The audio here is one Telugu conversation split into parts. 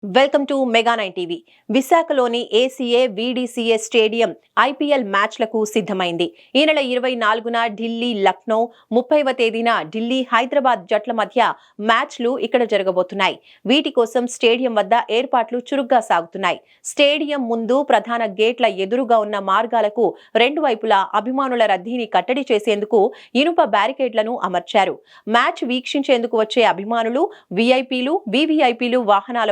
Welcome to mega 9 TV. విశాఖలోని ఏసీఏ వీడీసీఏ స్టేడియం ఐపీఎల్ మ్యాచ్లకు సిద్ధమైంది. ఈ నెల 24న ఢిల్లీ లక్నో, 30వ తేదీన ఢిల్లీ హైదరాబాద్ జట్ల మధ్య మ్యాచ్లు ఇక్కడ జరగబోతున్నాయి. వీటి కోసం స్టేడియం వద్ద ఏర్పాట్లు చురుగ్గా సాగుతున్నాయి. స్టేడియం ముందు ప్రధాన గేట్ల ఎదురుగా ఉన్న మార్గాలకు రెండు వైపులా అభిమానుల రద్దీని కట్టడి చేసేందుకు ఇనుప బ్యారికేడ్లను అమర్చారు. మ్యాచ్ వీక్షించేందుకు వచ్చే అభిమానులు, వీఐపీలు, వీవీఐపీలు వాహనాల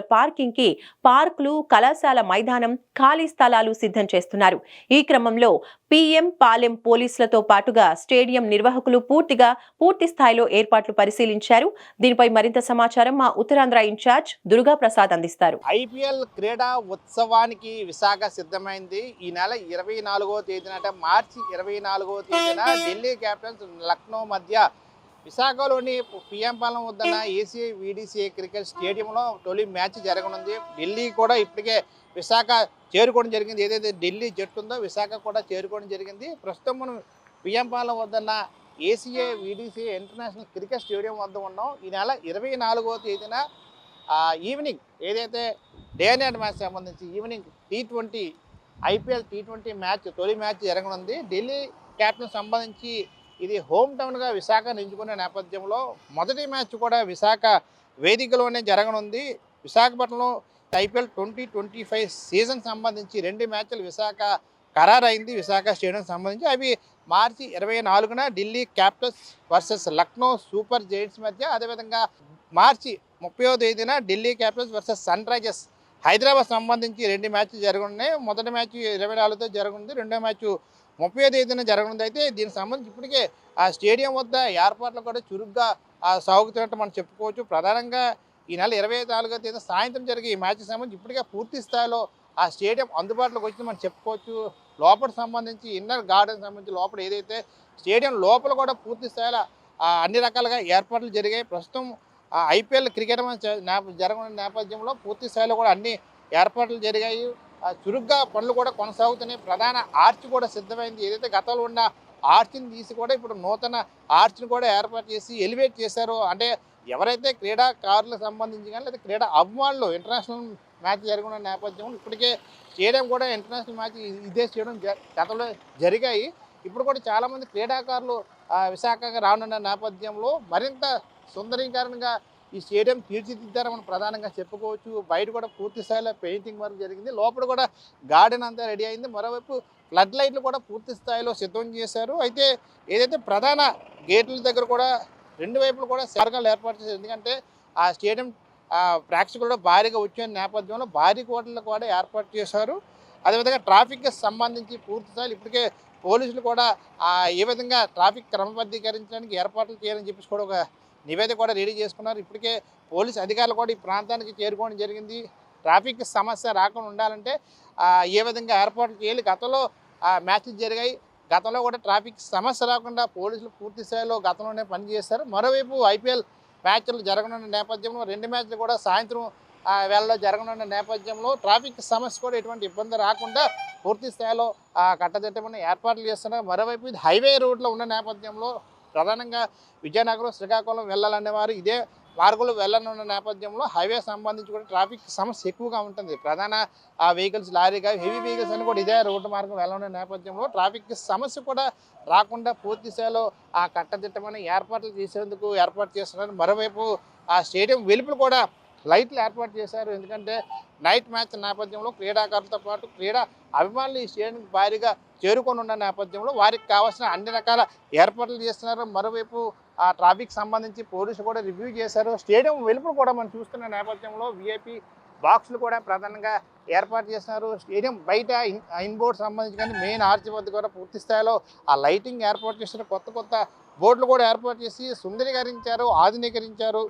కి పార్కులు, కళాశాల మైదానం, ఖాళీ స్థలాలు సిద్ధం చేస్తున్నారు. ఈ క్రమంలో పీఎం పాలెం పోలీసులతో పాటుగా స్టేడియం నిర్వాహకులు పూర్తి స్థాయిలో ఏర్పాట్లు పరిశీలించారు. దీనిపై మరింత సమాచారం మా ఉత్తరాంధ్ర ఇన్ఛార్జ్ దుర్గా ప్రసాద్ అందిస్తారు. ఐపీఎల్ క్రీడా ఉత్సవానికి విశాఖ సిద్ధమైంది. ఈ నెల 24వ తేదీన అంటే మార్చి 24వ తేదీన ఢిల్లీ క్యాపిటల్స్ లక్నో మధ్య విశాఖలోని పిఎం పాలెం వద్దన ఏసీఐ వీడీసీఐ క్రికెట్ స్టేడియంలో తొలి మ్యాచ్ జరగనుంది. ఢిల్లీ కూడా ఇప్పటికే విశాఖ చేరుకోవడం జరిగింది. ఏదైతే ఢిల్లీ జట్టు ఉందో విశాఖ కూడా చేరుకోవడం జరిగింది. ప్రస్తుతం మనం పిఎం పాలెం వద్దన ACI VDCI international cricket stadium వద్ద ఉన్నాం. ఈ నెల 24వ తేదీన ఈవినింగ్ ఏదైతే డే నైట్ మ్యాచ్ సంబంధించి evening T20 IPL T20 match తొలి మ్యాచ్ జరగనుంది. ఢిల్లీ క్యాపిటల్స్ సంబంధించి ఇది హోమ్ టౌన్గా విశాఖ నిలుచుకునే నేపథ్యంలో మొదటి మ్యాచ్ కూడా విశాఖ వేదికలోనే జరగనుంది. విశాఖపట్నంలో ఐపీఎల్ 2025 సీజన్ సంబంధించి 2 మ్యాచ్లు విశాఖ ఖరారైంది. విశాఖ స్టేడియం సంబంధించి అవి మార్చి 24న Delhi capitals versus Lucknow super giants మధ్య, అదేవిధంగా మార్చి 30వ తేదీన Delhi capitals versus sunrisers Hyderabad సంబంధించి 2 మ్యాచ్లు జరగనున్నాయి. మొదటి మ్యాచ్ 24తో జరగనుంది, రెండో మ్యాచ్ 30వ తేదీన జరగనుంది. అయితే దీనికి సంబంధించి ఇప్పటికే ఆ స్టేడియం వద్ద ఏర్పాట్లు కూడా చురుగ్గా సాగుతున్నట్టు మనం చెప్పుకోవచ్చు. ప్రధానంగా ఈ నెల 24వ తేదీ సాయంత్రం జరిగే ఈ మ్యాచ్కి సంబంధించి ఇప్పటికే పూర్తి స్థాయిలో ఆ స్టేడియం అందుబాటులోకి వచ్చింది మనం చెప్పుకోవచ్చు. లోపల సంబంధించి ఇన్నర్ గార్డెన్ సంబంధించి లోపల ఏదైతే స్టేడియం లోపల కూడా పూర్తి స్థాయిలో అన్ని రకాలుగా ఏర్పాట్లు జరిగాయి. ప్రస్తుతం ఐపీఎల్ క్రికెట్ జరగనున్న నేపథ్యంలో పూర్తి స్థాయిలో కూడా అన్ని ఏర్పాట్లు జరిగాయి. చురుగ్గా పనులు కూడా కొనసాగుతున్నాయి. ప్రధాన ఆర్చ్ కూడా సిద్ధమైంది. ఏదైతే గతంలో ఉన్న ఆర్చ్ని తీసి కూడా ఇప్పుడు నూతన ఆర్చ్ని కూడా ఏర్పాటు చేసి ఎలివేట్ చేశారు. అంటే ఎవరైతే క్రీడాకారులకు సంబంధించి కానీ లేదా క్రీడా అభిమానులు ఇంటర్నేషనల్ మ్యాచ్ జరగనున్న నేపథ్యంలో ఇప్పటికే స్టేడియం కూడా ఇంటర్నేషనల్ మ్యాచ్ ఇదే స్టేడియం గతంలో జరిగాయి. ఇప్పుడు కూడా చాలామంది క్రీడాకారులు విశాఖగా రానున్న నేపథ్యంలో మరింత సుందరీకరణగా ఈ స్టేడియం తీర్చిదిద్దారని మనం ప్రధానంగా చెప్పుకోవచ్చు. బయట కూడా పూర్తి స్థాయిలో పెయింటింగ్ వర్క్ జరిగింది. లోపల కూడా గార్డెన్ అంతా రెడీ అయింది. మరోవైపు ఫ్లడ్ లైట్లు కూడా పూర్తి స్థాయిలో సిద్ధం చేశారు. అయితే ఏదైతే ప్రధాన గేట్ల దగ్గర కూడా రెండు వైపులు కూడా మార్గాలు ఏర్పాటు చేశారు. ఎందుకంటే ఆ స్టేడియం ప్రేక్షకులు కూడా భారీగా వచ్చిన నేపథ్యంలో భారీ కోటలు కూడా ఏర్పాటు చేశారు. అదేవిధంగా ట్రాఫిక్కి సంబంధించి పూర్తి స్థాయిలో ఇప్పటికే పోలీసులు కూడా ఏ విధంగా ట్రాఫిక్ క్రమబద్ధీకరించడానికి ఏర్పాట్లు చేయాలని చెప్పేసి కూడా ఒక నివేదిక కూడా రెడీ చేసుకున్నారు. ఇప్పటికే పోలీసు అధికారులు కూడా ఈ ప్రాంతానికి చేరుకోవడం జరిగింది. ట్రాఫిక్ సమస్య రాకుండా ఉండాలంటే ఏ విధంగా ఏర్పాట్లు చేయాలి. గతంలో మ్యాచ్లు జరిగాయి. గతంలో కూడా ట్రాఫిక్ సమస్య రాకుండా పోలీసులు పూర్తి స్థాయిలో గతంలోనే పనిచేస్తారు. మరోవైపు ఐపీఎల్ మ్యాచ్లు జరగనున్న నేపథ్యంలో 2 మ్యాచ్లు కూడా సాయంత్రం వేళలో జరగనున్న నేపథ్యంలో ట్రాఫిక్ సమస్య కూడా ఎటువంటి ఇబ్బంది రాకుండా పూర్తి స్థాయిలో కట్టదిట్టమైన ఏర్పాట్లు చేస్తున్నారు. మరోవైపు ఇది హైవే రోడ్లో ఉన్న నేపథ్యంలో ప్రధానంగా విజయనగరం, శ్రీకాకుళం వెళ్ళాలనేవారు ఇదే మార్గంలో వెళ్ళనున్న నేపథ్యంలో హైవే సంబంధించి కూడా ట్రాఫిక్ సమస్య ఎక్కువగా ఉంటుంది. ప్రధాన వెహికల్స్, లారీగా హెవీ వెహికల్స్ అని కూడా ఇదే రోడ్డు మార్గం వెళ్ళనున్న నేపథ్యంలో ట్రాఫిక్ సమస్య కూడా రాకుండా పూర్తి స్థాయిలో కట్టదిట్టమైన ఏర్పాట్లు చేసేందుకు ఏర్పాటు చేస్తున్నారు. మరోవైపు ఆ స్టేడియం వెలుపల కూడా లైట్లు ఏర్పాటు చేశారు. ఎందుకంటే నైట్ మ్యాచ్ నేపథ్యంలో క్రీడాకారులతో పాటు క్రీడా అభిమానులు ఈ స్టేడియంకి భారీగా చేరుకొని ఉన్న నేపథ్యంలో వారికి కావాల్సిన అన్ని రకాల ఏర్పాట్లు చేస్తున్నారు. మరోవైపు ట్రాఫిక్ సంబంధించి పోలీసులు కూడా రివ్యూ చేశారు. స్టేడియం వెలుపల కూడా మనం చూస్తున్న నేపథ్యంలో విఐపి బాక్సులు కూడా ప్రధానంగా ఏర్పాటు చేస్తున్నారు. స్టేడియం బయట ఇన్బోర్డ్ సంబంధించి కానీ మెయిన్ ఆర్చ్ వద్ద కూడా పూర్తి స్థాయిలో ఆ లైటింగ్ ఏర్పాటు చేస్తున్నారు. కొత్త బోర్డులు కూడా ఏర్పాటు చేసి సుందరీకరించారు, ఆధునీకరించారు.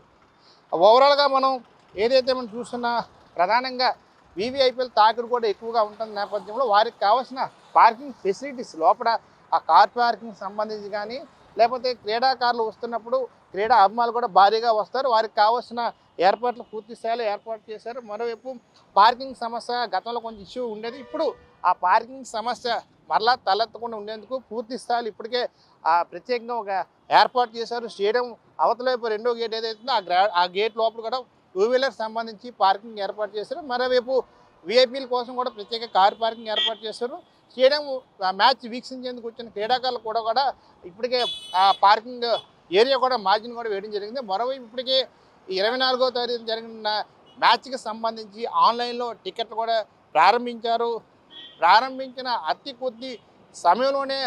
ఓవరాల్గా మనం ఏదైతే మనం చూస్తున్నా ప్రధానంగా వీవీఐపీఎల్ తాకిడి కూడా ఎక్కువగా ఉంటుంది నేపథ్యంలో వారికి కావాల్సిన పార్కింగ్ ఫెసిలిటీస్ లోపల ఆ కార్ పార్కింగ్ సంబంధించి కానీ లేకపోతే క్రీడాకారులు వస్తున్నప్పుడు క్రీడా అభిమానులు కూడా భారీగా వస్తారు. వారికి కావాల్సిన ఏర్పాట్లు పూర్తి స్థాయిలో ఏర్పాటు చేశారు. మరోవైపు పార్కింగ్ సమస్య గతంలో కొంచెం ఇష్యూ ఉండేది. ఇప్పుడు ఆ పార్కింగ్ సమస్య మరలా తలెత్తకుండా ఉండేందుకు పూర్తి స్థాయిలో ఇప్పటికే ప్రత్యేకంగా ఒక ఏర్పాటు చేశారు. స్టేడియం అవతల వైపు రెండో గేట్ ఏదైతుందో ఆ గేట్ లోపల కూడా వీలర్ సంబంధించి పార్కింగ్ ఏర్పాటు చేశారు. మరోవైపు విఐపీల కోసం కూడా ప్రత్యేక కార్ పార్కింగ్ ఏర్పాటు చేశారు. స్టేడియం మ్యాచ్ వీక్షించేందుకు వచ్చిన క్రీడాకారులు కూడా ఇప్పటికే ఆ పార్కింగ్ ఏరియా కూడా మార్జిన్ కూడా వేయడం జరిగింది. మరోవైపు ఇప్పటికే 24వ తారీఖు జరిగిన మ్యాచ్కి సంబంధించి ఆన్లైన్లో టికెట్లు కూడా ప్రారంభించిన అతి కొద్ది సమయంలోనే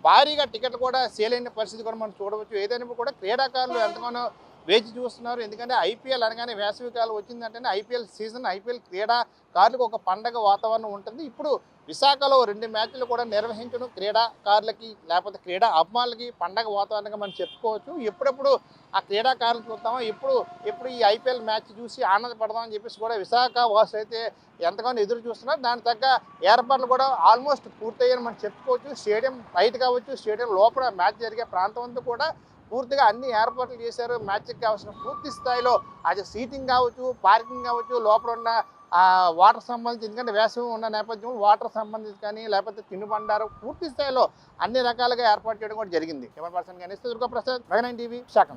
భారీగా టికెట్లు కూడా సేల్ అయిన పరిస్థితి కూడా మనం చూడవచ్చు. ఏదైనా కూడా క్రీడాకారులు ఎంతగానో వేచి చూస్తున్నారు. ఎందుకంటే ఐపీఎల్ అనగానే వేసవి కాలం వచ్చిందంటేనే ఐపీఎల్ సీజన్, ఐపీఎల్ క్రీడాకారులకు ఒక పండగ వాతావరణం ఉంటుంది. ఇప్పుడు విశాఖలో 2 మ్యాచ్లు కూడా నిర్వహించడం క్రీడాకారులకి లేకపోతే క్రీడా అభిమానులకి పండగ వాతావరణంగా మనం చెప్పుకోవచ్చు. ఎప్పుడెప్పుడు ఆ క్రీడాకారులు చూద్దామో ఎప్పుడు ఈ ఐపీఎల్ మ్యాచ్ చూసి ఆనందపడదామని చెప్పేసి కూడా విశాఖ వాసులు అయితే ఎంతగానో ఎదురు చూస్తున్నారు. దానికి తగ్గ ఏర్పాట్లు కూడా ఆల్మోస్ట్ పూర్తయ్యాయని మనం చెప్పుకోవచ్చు. స్టేడియం బయట కావచ్చు, స్టేడియం లోపల మ్యాచ్ జరిగే ప్రాంతం అంతా కూడా పూర్తిగా అన్ని ఏర్పాట్లు చేశారు. మ్యాచ్కి కావాల్సిన పూర్తి స్థాయిలో అది సీటింగ్ కావచ్చు, పార్కింగ్ కావచ్చు, లోపల ఉన్న వాటర్ సంబంధించి, ఎందుకంటే వేసవి ఉన్న నేపథ్యం వాటర్ సంబంధించి కానీ లేకపోతే తినుబండారు పూర్తి స్థాయిలో అన్ని రకాలుగా ఏర్పాటు చేయడం కూడా జరిగింది. Camera person Ganesh Durgaprasad, mega 9 TV, Visakha.